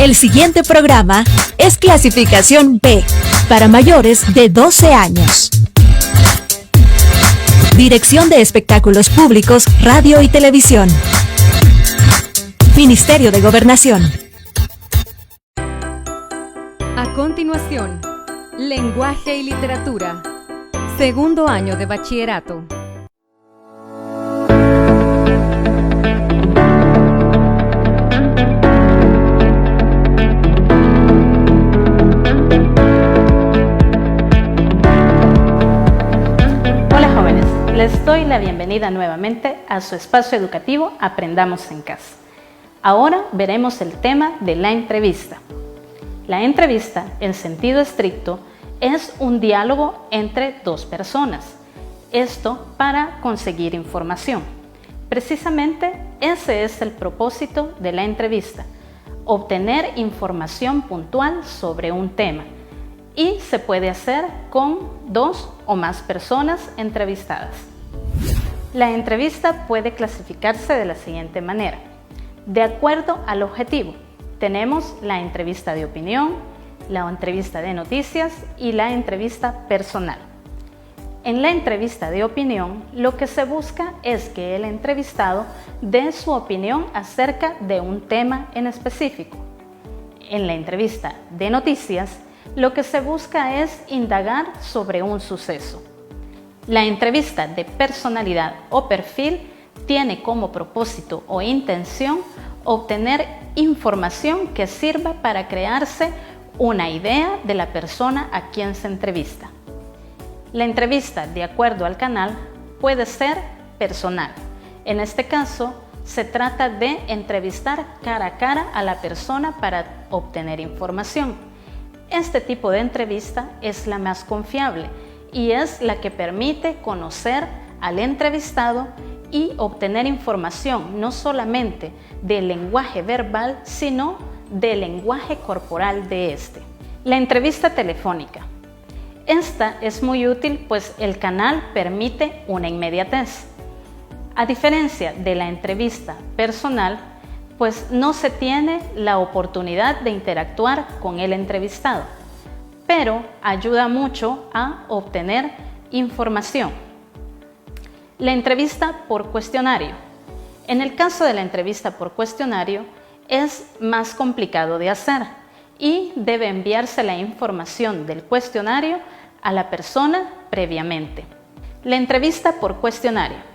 El siguiente programa es clasificación B, para mayores de 12 años. Dirección de Espectáculos Públicos, Radio y Televisión. Ministerio de Gobernación. A continuación, Lenguaje y Literatura. Segundo año de bachillerato. Les doy la bienvenida nuevamente a su espacio educativo Aprendamos en Casa. Ahora veremos el tema de la entrevista. La entrevista, en sentido estricto, es un diálogo entre dos personas. Esto para conseguir información. Precisamente ese es el propósito de la entrevista: obtener información puntual sobre un tema. Y se puede hacer con dos o más personas entrevistadas. La entrevista puede clasificarse de la siguiente manera. De acuerdo al objetivo, tenemos la entrevista de opinión, la entrevista de noticias y la entrevista personal. En la entrevista de opinión, lo que se busca es que el entrevistado dé su opinión acerca de un tema en específico. En la entrevista de noticias, lo que se busca es indagar sobre un suceso. La entrevista de personalidad o perfil tiene como propósito o intención obtener información que sirva para crearse una idea de la persona a quien se entrevista. La entrevista, de acuerdo al canal, puede ser personal. En este caso, se trata de entrevistar cara a cara a la persona para obtener información. Este tipo de entrevista es la más confiable y es la que permite conocer al entrevistado y obtener información no solamente del lenguaje verbal, sino del lenguaje corporal de este. La entrevista telefónica. Esta es muy útil, pues el canal permite una inmediatez. A diferencia de la entrevista personal, pues no se tiene la oportunidad de interactuar con el entrevistado, pero ayuda mucho a obtener información. La entrevista por cuestionario. En el caso de la entrevista por cuestionario, es más complicado de hacer y debe enviarse la información del cuestionario a la persona previamente. La entrevista por cuestionario.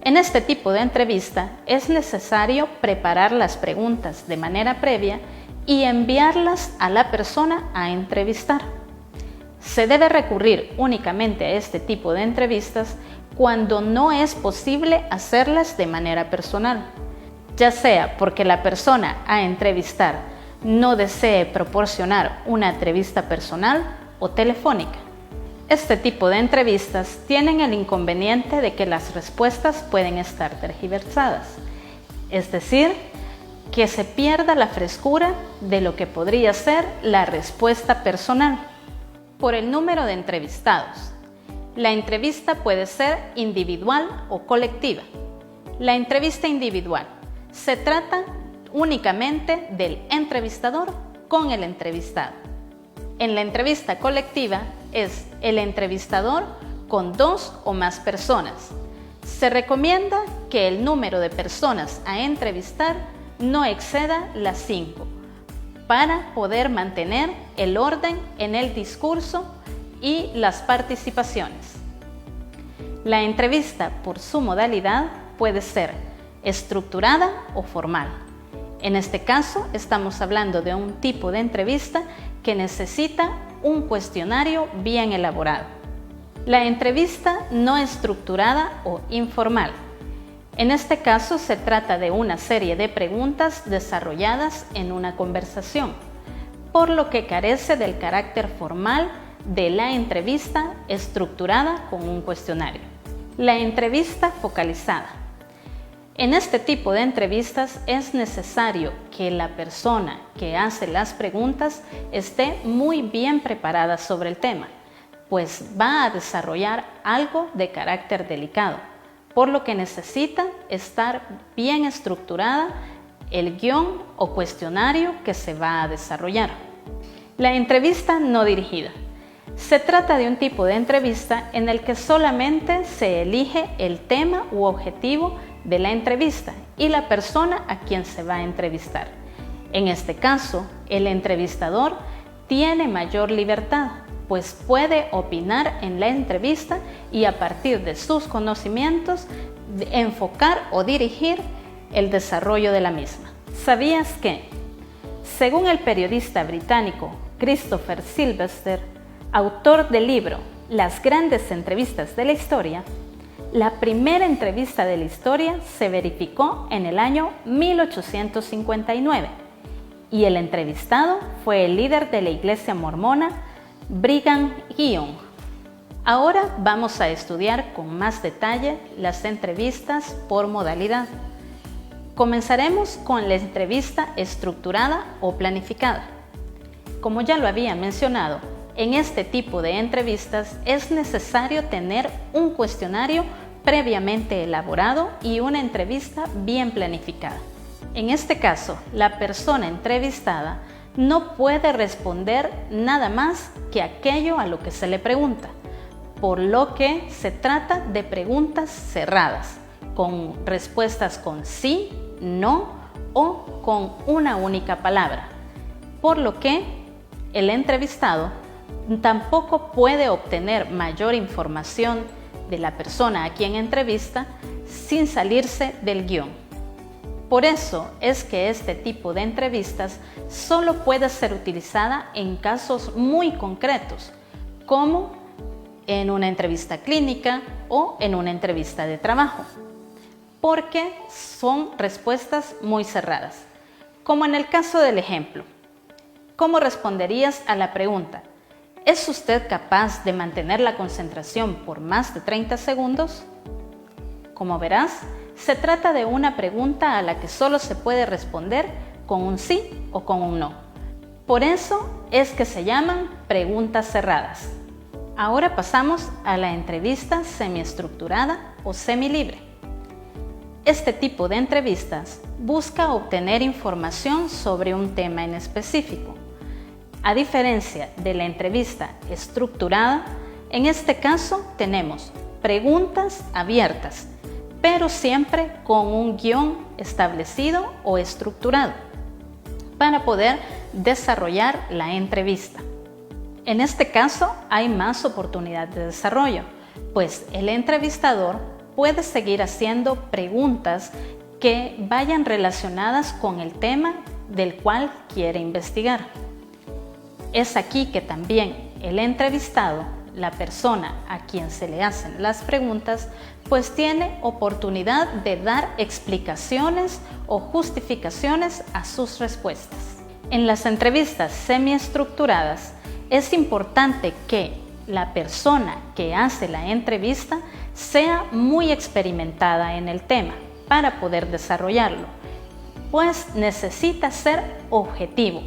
En este tipo de entrevista es necesario preparar las preguntas de manera previa y enviarlas a la persona a entrevistar. Se debe recurrir únicamente a este tipo de entrevistas cuando no es posible hacerlas de manera personal, ya sea porque la persona a entrevistar no desee proporcionar una entrevista personal o telefónica. Este tipo de entrevistas tienen el inconveniente de que las respuestas pueden estar tergiversadas, es decir, que se pierda la frescura de lo que podría ser la respuesta personal. Por el número de entrevistados. La entrevista puede ser individual o colectiva. La entrevista individual se trata únicamente del entrevistador con el entrevistado. En la entrevista colectiva es el entrevistador con dos o más personas. Se recomienda que el número de personas a entrevistar no exceda las 5 para poder mantener el orden en el discurso y las participaciones. La entrevista por su modalidad puede ser estructurada o formal. En este caso estamos hablando de un tipo de entrevista que necesita un cuestionario bien elaborado. La entrevista no estructurada o informal. En este caso se trata de una serie de preguntas desarrolladas en una conversación, por lo que carece del carácter formal de la entrevista estructurada con un cuestionario. La entrevista focalizada. En este tipo de entrevistas es necesario que la persona que hace las preguntas esté muy bien preparada sobre el tema, pues va a desarrollar algo de carácter delicado, por lo que necesita estar bien estructurada el guión o cuestionario que se va a desarrollar. La entrevista no dirigida. Se trata de un tipo de entrevista en el que solamente se elige el tema u objetivo de la entrevista y la persona a quien se va a entrevistar. En este caso, el entrevistador tiene mayor libertad, pues puede opinar en la entrevista y a partir de sus conocimientos enfocar o dirigir el desarrollo de la misma. ¿Sabías que? Según el periodista británico Christopher Sylvester, autor del libro Las grandes entrevistas de la historia, la primera entrevista de la historia se verificó en el año 1859 y el entrevistado fue el líder de la iglesia mormona Brigham Young. Ahora vamos a estudiar con más detalle las entrevistas por modalidad. Comenzaremos con la entrevista estructurada o planificada. Como ya lo había mencionado, en este tipo de entrevistas es necesario tener un cuestionario previamente elaborado y una entrevista bien planificada. En este caso, la persona entrevistada no puede responder nada más que aquello a lo que se le pregunta, por lo que se trata de preguntas cerradas, con respuestas con sí, no o con una única palabra, por lo que el entrevistado tampoco puede obtener mayor información de la persona a quien entrevista sin salirse del guión. Por eso es que este tipo de entrevistas solo puede ser utilizada en casos muy concretos, como en una entrevista clínica o en una entrevista de trabajo, porque son respuestas muy cerradas. Como en el caso del ejemplo, ¿cómo responderías a la pregunta? ¿Es usted capaz de mantener la concentración por más de 30 segundos? Como verás, se trata de una pregunta a la que solo se puede responder con un sí o con un no. Por eso es que se llaman preguntas cerradas. Ahora pasamos a la entrevista semiestructurada o semilibre. Este tipo de entrevistas busca obtener información sobre un tema en específico. A diferencia de la entrevista estructurada, en este caso tenemos preguntas abiertas, pero siempre con un guión establecido o estructurado para poder desarrollar la entrevista. En este caso hay más oportunidad de desarrollo, pues el entrevistador puede seguir haciendo preguntas que vayan relacionadas con el tema del cual quiere investigar. Es aquí que también el entrevistado, la persona a quien se le hacen las preguntas, pues tiene oportunidad de dar explicaciones o justificaciones a sus respuestas. En las entrevistas semiestructuradas es importante que la persona que hace la entrevista sea muy experimentada en el tema para poder desarrollarlo, pues necesita ser objetivo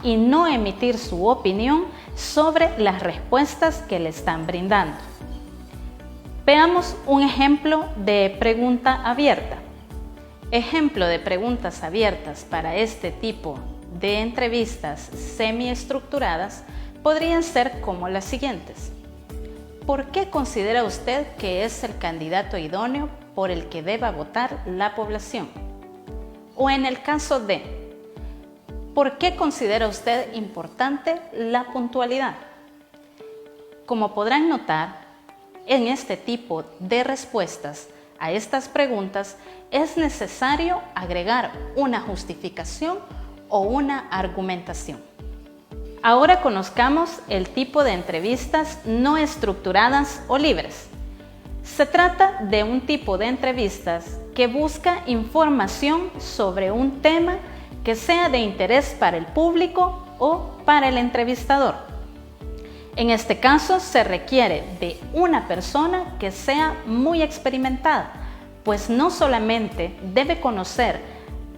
y no emitir su opinión sobre las respuestas que le están brindando. Veamos un ejemplo de pregunta abierta. Ejemplo de preguntas abiertas para este tipo de entrevistas semiestructuradas podrían ser como las siguientes. ¿Por qué considera usted que es el candidato idóneo por el que deba votar la población? O en el caso de ¿por qué considera usted importante la puntualidad? Como podrán notar, en este tipo de respuestas a estas preguntas es necesario agregar una justificación o una argumentación. Ahora conozcamos el tipo de entrevistas no estructuradas o libres. Se trata de un tipo de entrevistas que busca información sobre un tema que sea de interés para el público o para el entrevistador. En este caso se requiere de una persona que sea muy experimentada, pues no solamente debe conocer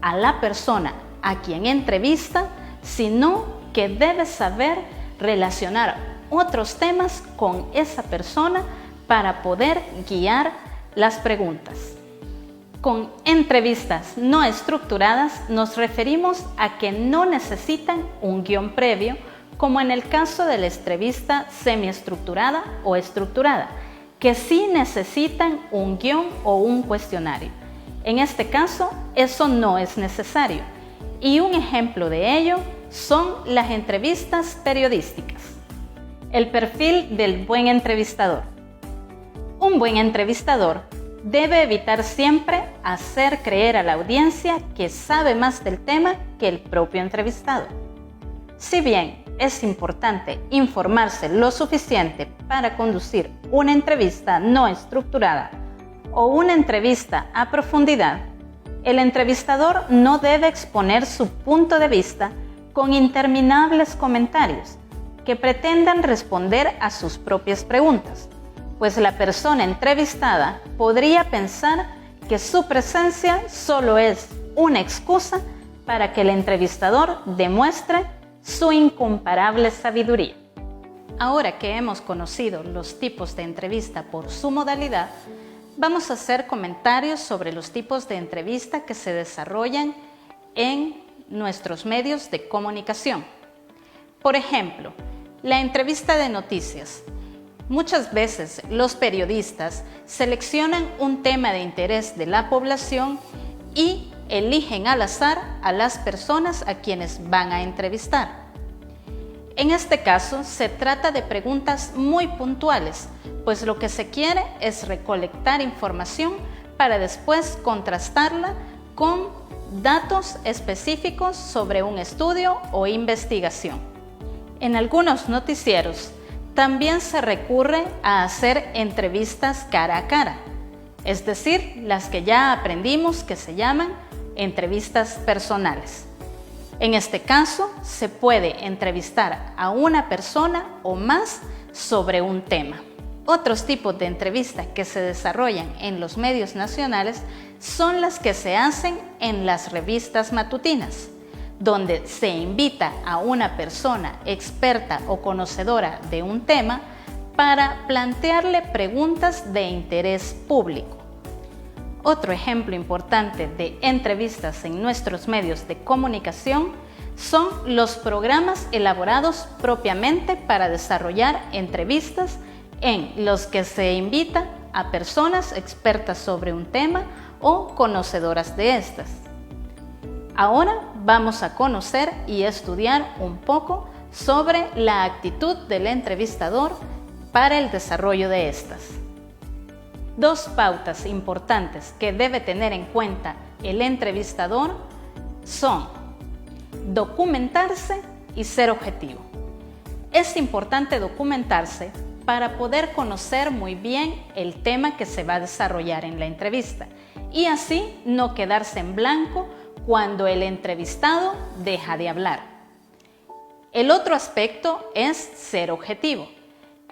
a la persona a quien entrevista, sino que debe saber relacionar otros temas con esa persona para poder guiar las preguntas. Con entrevistas no estructuradas nos referimos a que no necesitan un guión previo, como en el caso de la entrevista semiestructurada o estructurada, que sí necesitan un guión o un cuestionario. En este caso, eso no es necesario. Y un ejemplo de ello son las entrevistas periodísticas. El perfil del buen entrevistador. Un buen entrevistador debe evitar siempre hacer creer a la audiencia que sabe más del tema que el propio entrevistado. Si bien es importante informarse lo suficiente para conducir una entrevista no estructurada o una entrevista a profundidad, el entrevistador no debe exponer su punto de vista con interminables comentarios que pretendan responder a sus propias preguntas, pues la persona entrevistada podría pensar que su presencia solo es una excusa para que el entrevistador demuestre su incomparable sabiduría. Ahora que hemos conocido los tipos de entrevista por su modalidad, vamos a hacer comentarios sobre los tipos de entrevista que se desarrollan en nuestros medios de comunicación. Por ejemplo, la entrevista de noticias. Muchas veces los periodistas seleccionan un tema de interés de la población y eligen al azar a las personas a quienes van a entrevistar. En este caso, se trata de preguntas muy puntuales, pues lo que se quiere es recolectar información para después contrastarla con datos específicos sobre un estudio o investigación. En algunos noticieros también se recurre a hacer entrevistas cara a cara, es decir, las que ya aprendimos que se llaman entrevistas personales. En este caso, se puede entrevistar a una persona o más sobre un tema. Otros tipos de entrevistas que se desarrollan en los medios nacionales son las que se hacen en las revistas matutinas, donde se invita a una persona experta o conocedora de un tema para plantearle preguntas de interés público. Otro ejemplo importante de entrevistas en nuestros medios de comunicación son los programas elaborados propiamente para desarrollar entrevistas en los que se invita a personas expertas sobre un tema o conocedoras de estas. Ahora vamos a conocer y estudiar un poco sobre la actitud del entrevistador para el desarrollo de estas. Dos pautas importantes que debe tener en cuenta el entrevistador son documentarse y ser objetivo. Es importante documentarse para poder conocer muy bien el tema que se va a desarrollar en la entrevista y así no quedarse en blanco cuando el entrevistado deja de hablar. El otro aspecto es ser objetivo.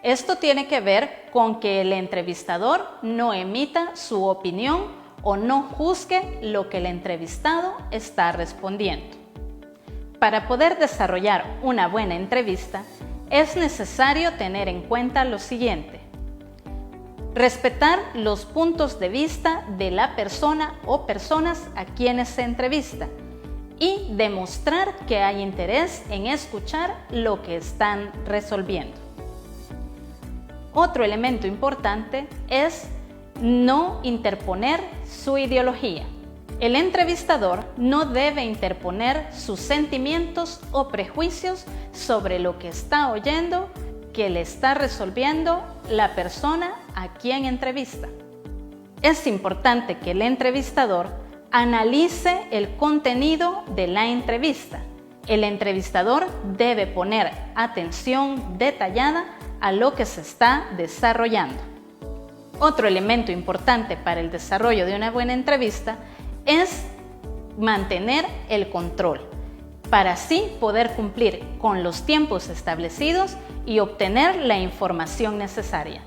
Esto tiene que ver con que el entrevistador no emita su opinión o no juzgue lo que el entrevistado está respondiendo. Para poder desarrollar una buena entrevista, es necesario tener en cuenta lo siguiente: respetar los puntos de vista de la persona o personas a quienes se entrevista y demostrar que hay interés en escuchar lo que están resolviendo. Otro elemento importante es no interponer su ideología. El entrevistador no debe interponer sus sentimientos o prejuicios sobre lo que está oyendo que le está resolviendo la persona a quien entrevista. Es importante que el entrevistador analice el contenido de la entrevista. El entrevistador debe poner atención detallada a lo que se está desarrollando. Otro elemento importante para el desarrollo de una buena entrevista es mantener el control, para así poder cumplir con los tiempos establecidos y obtener la información necesaria.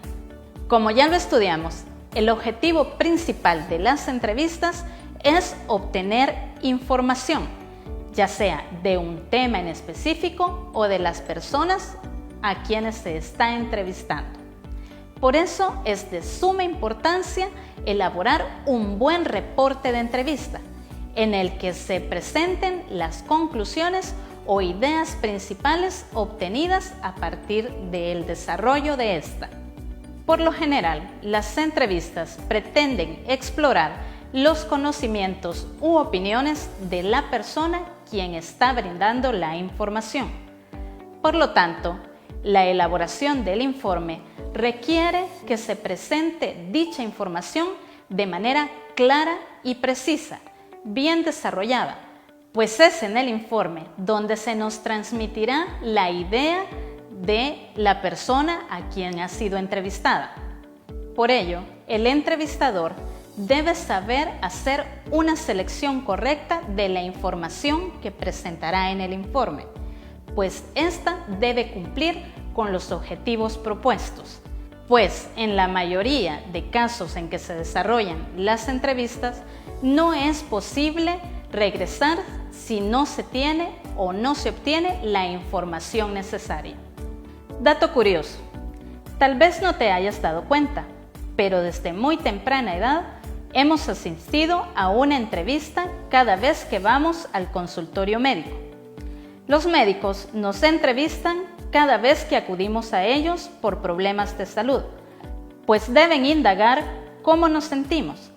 Como ya lo estudiamos, el objetivo principal de las entrevistas es obtener información, ya sea de un tema en específico o de las personas a quienes se está entrevistando. Por eso es de suma importancia elaborar un buen reporte de entrevista, en el que se presenten las conclusiones o ideas principales obtenidas a partir del desarrollo de esta. Por lo general, las entrevistas pretenden explorar los conocimientos u opiniones de la persona quien está brindando la información. Por lo tanto, la elaboración del informe requiere que se presente dicha información de manera clara y precisa, bien desarrollada, pues es en el informe donde se nos transmitirá la idea de la persona a quien ha sido entrevistada. Por ello, el entrevistador debe saber hacer una selección correcta de la información que presentará en el informe, pues ésta debe cumplir con los objetivos propuestos. Pues en la mayoría de casos en que se desarrollan las entrevistas, no es posible regresar si no se tiene o no se obtiene la información necesaria. Dato curioso, tal vez no te hayas dado cuenta, pero desde muy temprana edad hemos asistido a una entrevista cada vez que vamos al consultorio médico. Los médicos nos entrevistan cada vez que acudimos a ellos por problemas de salud, pues deben indagar cómo nos sentimos,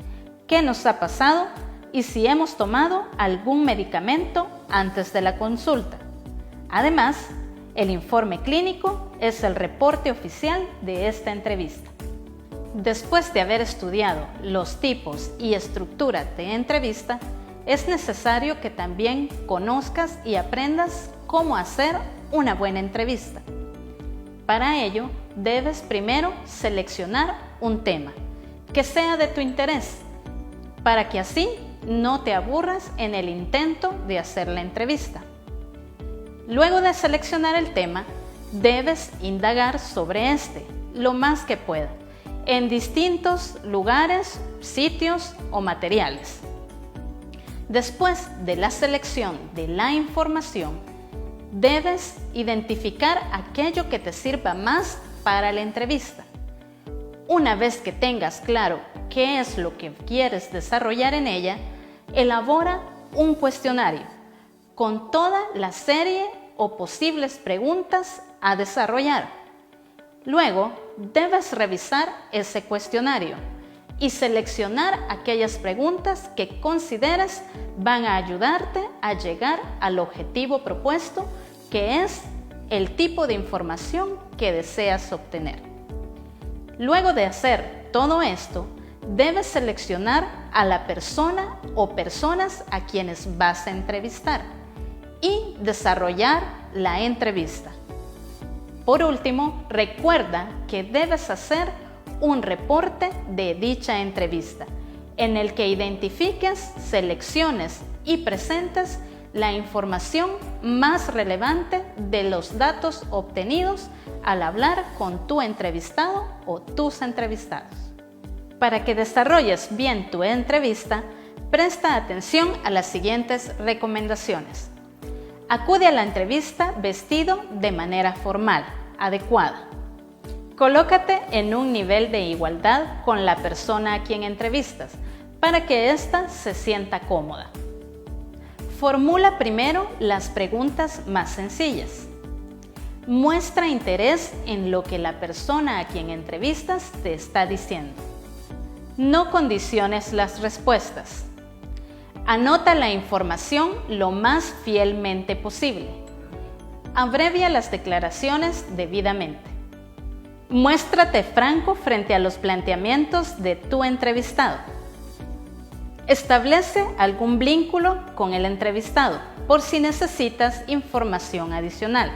qué nos ha pasado y si hemos tomado algún medicamento antes de la consulta. Además, el informe clínico es el reporte oficial de esta entrevista. Después de haber estudiado los tipos y estructura de entrevista, es necesario que también conozcas y aprendas cómo hacer una buena entrevista. Para ello, debes primero seleccionar un tema que sea de tu interés, para que así no te aburras en el intento de hacer la entrevista. Luego de seleccionar el tema, debes indagar sobre este lo más que puedas, en distintos lugares, sitios o materiales. Después de la selección de la información, debes identificar aquello que te sirva más para la entrevista. Una vez que tengas claro qué es lo que quieres desarrollar en ella, elabora un cuestionario con toda la serie o posibles preguntas a desarrollar. Luego, debes revisar ese cuestionario y seleccionar aquellas preguntas que consideres van a ayudarte a llegar al objetivo propuesto, que es el tipo de información que deseas obtener. Luego de hacer todo esto, debes seleccionar a la persona o personas a quienes vas a entrevistar y desarrollar la entrevista. Por último, recuerda que debes hacer un reporte de dicha entrevista, en el que identifiques, selecciones y presentes la información más relevante de los datos obtenidos al hablar con tu entrevistado o tus entrevistados. Para que desarrolles bien tu entrevista, presta atención a las siguientes recomendaciones. Acude a la entrevista vestido de manera formal, adecuada. Colócate en un nivel de igualdad con la persona a quien entrevistas, para que ésta se sienta cómoda. Formula primero las preguntas más sencillas. Muestra interés en lo que la persona a quien entrevistas te está diciendo. No condiciones las respuestas. Anota la información lo más fielmente posible. Abrevia las declaraciones debidamente. Muéstrate franco frente a los planteamientos de tu entrevistado. Establece algún vínculo con el entrevistado por si necesitas información adicional.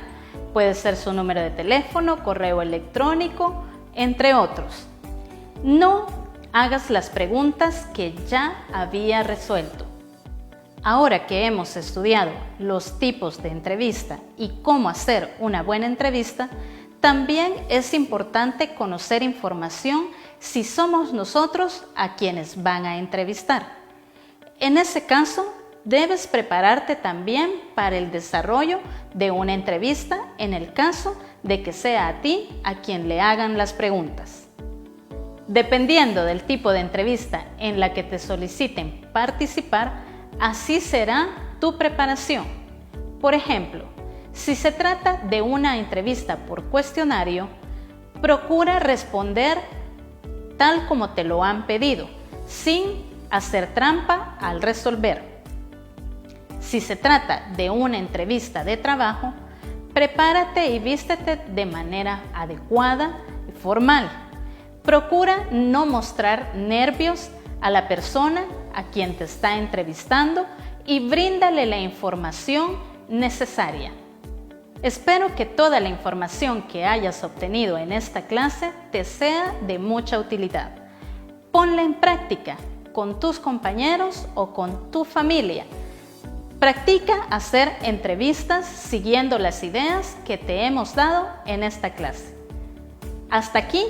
Puede ser su número de teléfono, correo electrónico, entre otros. No hagas las preguntas que ya había resuelto. Ahora que hemos estudiado los tipos de entrevista y cómo hacer una buena entrevista, también es importante conocer información si somos nosotros a quienes van a entrevistar. En ese caso, debes prepararte también para el desarrollo de una entrevista en el caso de que sea a ti a quien le hagan las preguntas. Dependiendo del tipo de entrevista en la que te soliciten participar, así será tu preparación. Por ejemplo, si se trata de una entrevista por cuestionario, procura responder tal como te lo han pedido, sin hacer trampa al resolver. Si se trata de una entrevista de trabajo, prepárate y vístete de manera adecuada y formal. Procura no mostrar nervios a la persona a quien te está entrevistando y bríndale la información necesaria. Espero que toda la información que hayas obtenido en esta clase te sea de mucha utilidad. Ponla en práctica con tus compañeros o con tu familia. Practica hacer entrevistas siguiendo las ideas que te hemos dado en esta clase. Hasta aquí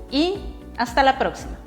y hasta la próxima.